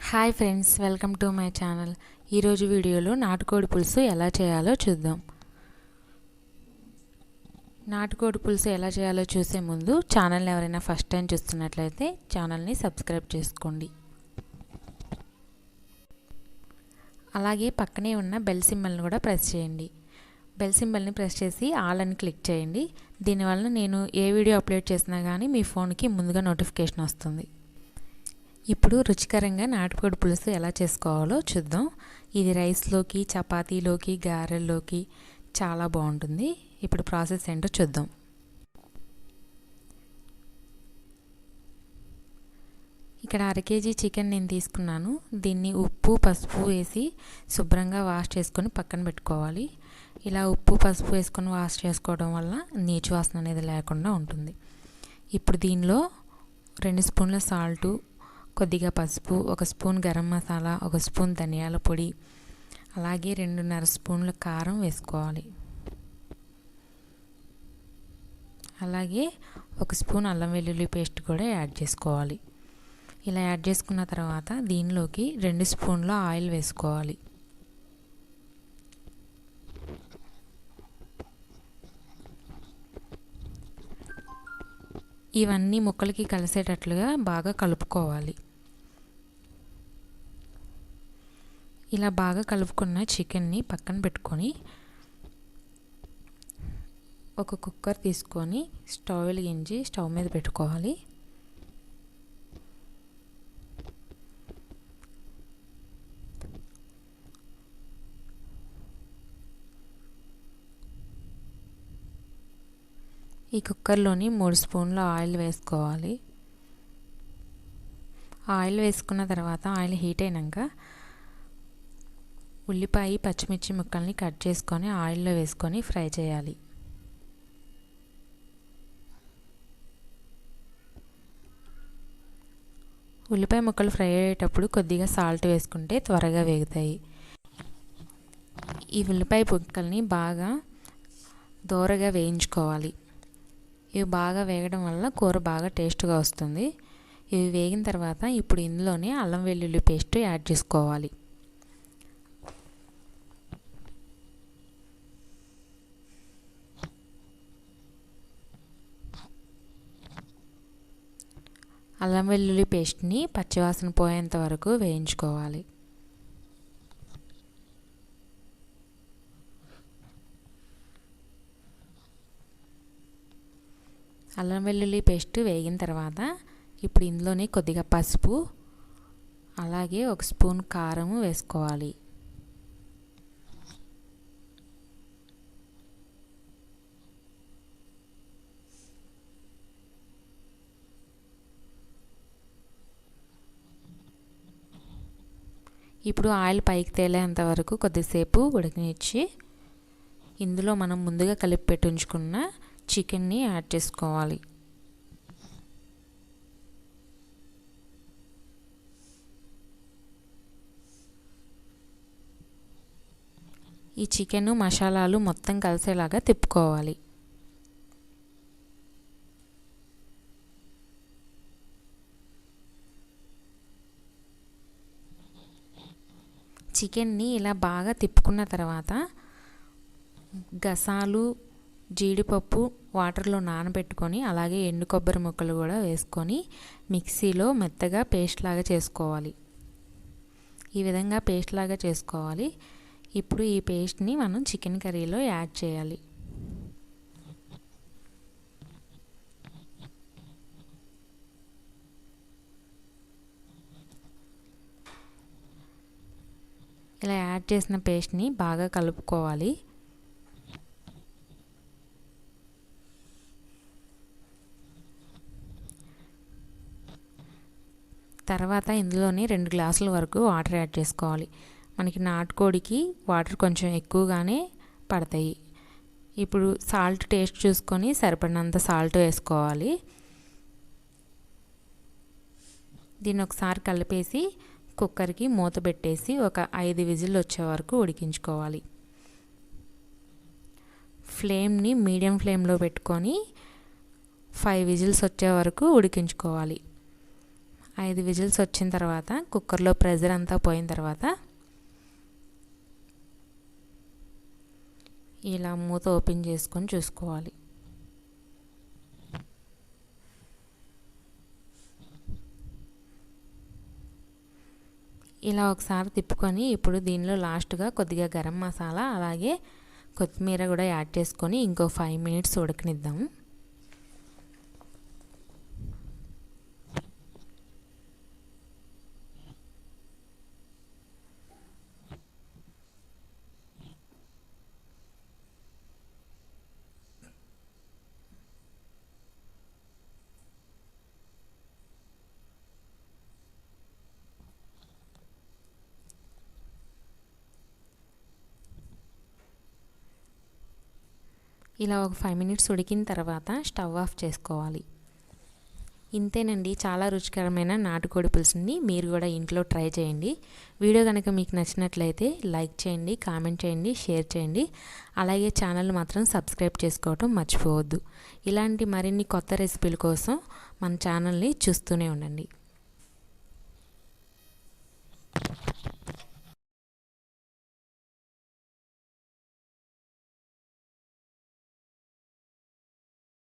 Hi friends, welcome to my channel. ఈరోజు వీడియోలో నాటుకోడి పులుసు ఎలా చేయాలో చూద్దాం. నాటుకోడి పులుసు ఎలా చేయాలో చూసే ముందు ఛానల్ని ఎవరైనా ఫస్ట్ టైం చూస్తున్నట్లయితే ఛానల్ని సబ్స్క్రైబ్ చేసుకోండి. అలాగే పక్కనే ఉన్న బెల్ సింబల్ని కూడా ప్రెస్ చేయండి. బెల్ సింబల్ని ప్రెస్ చేసి ఆల్ అని క్లిక్ చేయండి. దీనివల్ల నేను ఏ వీడియో అప్లోడ్ చేసినా కానీ మీ ఫోన్కి ముందుగా నోటిఫికేషన్ వస్తుంది. ఇప్పుడు రుచికరంగా నాటుకోడి పులుసు ఎలా చేసుకోవాలో చూద్దాం. ఇది రైస్లోకి, చపాతీలోకి, గారెల్లోకి చాలా బాగుంటుంది. ఇప్పుడు ప్రాసెస్ ఏంటో చూద్దాం. ఇక్కడ 1/2 kg చికెన్ నేను తీసుకున్నాను. దీన్ని ఉప్పు, పసుపు వేసి శుభ్రంగా వాష్ చేసుకొని పక్కన పెట్టుకోవాలి. ఇలా ఉప్పు, పసుపు వేసుకొని వాష్ చేసుకోవడం వల్ల నీచు వాసన అనేది లేకుండా ఉంటుంది. ఇప్పుడు దీనిలో 2 స్పూన్ల సాల్టు, కొద్దిగా పసుపు, 1 స్పూన్ గరం మసాలా, 1 స్పూన్ ధనియాల పొడి, అలాగే 2.5 స్పూన్ల కారం వేసుకోవాలి. అలాగే 1 స్పూన్ అల్లం వెల్లుల్లి పేస్ట్ కూడా యాడ్ చేసుకోవాలి. ఇలా యాడ్ చేసుకున్న తర్వాత దీనిలోకి 2 స్పూన్ల ఆయిల్ వేసుకోవాలి. ఇవన్నీ ముక్కలకి కలిసేటట్లుగా బాగా కలుపుకోవాలి. ఇలా బాగా కలుపుకున్న చికెన్ని పక్కన పెట్టుకొని ఒక కుక్కర్ తీసుకొని స్టవ్ వెలిగించి స్టవ్ మీద పెట్టుకోవాలి. ఈ కుక్కర్లోని 3 స్పూన్ల ఆయిల్ వేసుకోవాలి. ఆయిల్ వేసుకున్న తర్వాత ఆయిల్ హీట్ అయినాక ఉల్లిపాయ, పచ్చిమిర్చి ముక్కల్ని కట్ చేసుకొని ఆయిల్లో వేసుకొని ఫ్రై చేయాలి. ఉల్లిపాయ ముక్కలు ఫ్రై అయ్యేటప్పుడు కొద్దిగా సాల్ట్ వేసుకుంటే త్వరగా వేగుతాయి. ఈ ఉల్లిపాయ ముక్కల్ని బాగా దోరగా వేయించుకోవాలి. ఇవి బాగా వేగడం వల్ల కూర బాగా టేస్ట్గా వస్తుంది. ఇవి వేగిన తర్వాత ఇప్పుడు ఇందులోనే అల్లం వెల్లుల్లి పేస్ట్ యాడ్ చేసుకోవాలి. అల్లం వెల్లుల్లి పేస్ట్ని పచ్చివాసన పోయేంత వరకు వేయించుకోవాలి. అల్లం వెల్లుల్లి పేస్ట్ వేగిన తర్వాత ఇప్పుడు ఇందులోనే కొద్దిగా పసుపు, అలాగే 1 స్పూన్ కారం వేసుకోవాలి. ఇప్పుడు ఆయిల్ పైకి తేలేంత వరకు కొద్దిసేపు ఉడకనిచ్చి ఇందులో మనం ముందుగా కలిపి పెట్టి ఉంచుకున్న చికెన్ని యాడ్ చేసుకోవాలి. ఈ చికెన్ మసాలాలు మొత్తం కలిసేలాగా తిప్పుకోవాలి. చికెన్ని ఇలా బాగా తిప్పుకున్న తర్వాత గసాలు, జీడిపప్పు వాటర్లో నానబెట్టుకొని అలాగే ఎండు కొబ్బరి ముక్కలు కూడా వేసుకొని మిక్సీలో మెత్తగా పేస్ట్ లాగా చేసుకోవాలి. ఈ విధంగా పేస్ట్ లాగా చేసుకోవాలి. ఇప్పుడు ఈ పేస్ట్ని మనం చికెన్ కర్రీలో యాడ్ చేయాలి. ఇలా యాడ్ చేసిన పేస్ట్ని బాగా కలుపుకోవాలి. తర్వాత ఇందులోని 2 గ్లాసుల వరకు వాటర్ యాడ్ చేసుకోవాలి. మనకి నాటుకోడికి వాటర్ కొంచెం ఎక్కువగానే పడతాయి. ఇప్పుడు సాల్ట్ టేస్ట్ చూసుకొని సరిపడినంత సాల్ట్ వేసుకోవాలి. దీన్ని ఒకసారి కలిపేసి కుక్కర్కి మూత పెట్టేసి ఒక 5 విజిల్ వచ్చే వరకు ఉడికించుకోవాలి. ఫ్లేమ్ని మీడియం ఫ్లేమ్లో పెట్టుకొని 5 విజిల్స్ వచ్చే వరకు ఉడికించుకోవాలి. 5 విజిల్స్ వచ్చిన తర్వాత కుక్కర్లో ప్రెషర్ అంతా పోయిన తర్వాత ఇలా మూత ఓపెన్ చేసుకొని చూసుకోవాలి. ఇలా ఒకసారి తిప్పుకొని ఇప్పుడు దీనిలో లాస్ట్గా కొద్దిగా గరం మసాలా అలాగే కొత్తిమీర కూడా యాడ్ చేసుకొని ఇంకో 5 మినిట్స్ ఉడకనిద్దాము. ఇలా ఒక 5 మినిట్స్ ఉడికిన తర్వాత స్టవ్ ఆఫ్ చేసుకోవాలి. ఇంతేనండి, చాలా రుచికరమైన నాటుకోడి పులుసుని మీరు కూడా ఇంట్లో ట్రై చేయండి. వీడియో కనుక మీకు నచ్చినట్లయితే లైక్ చేయండి, కామెంట్ చేయండి, షేర్ చేయండి. అలాగే ఛానల్ మాత్రం సబ్స్క్రైబ్ చేసుకోవడం మర్చిపోవద్దు. ఇలాంటి మరిన్ని కొత్త రెసిపీల కోసం మన ఛానల్ని చూస్తూనే ఉండండి.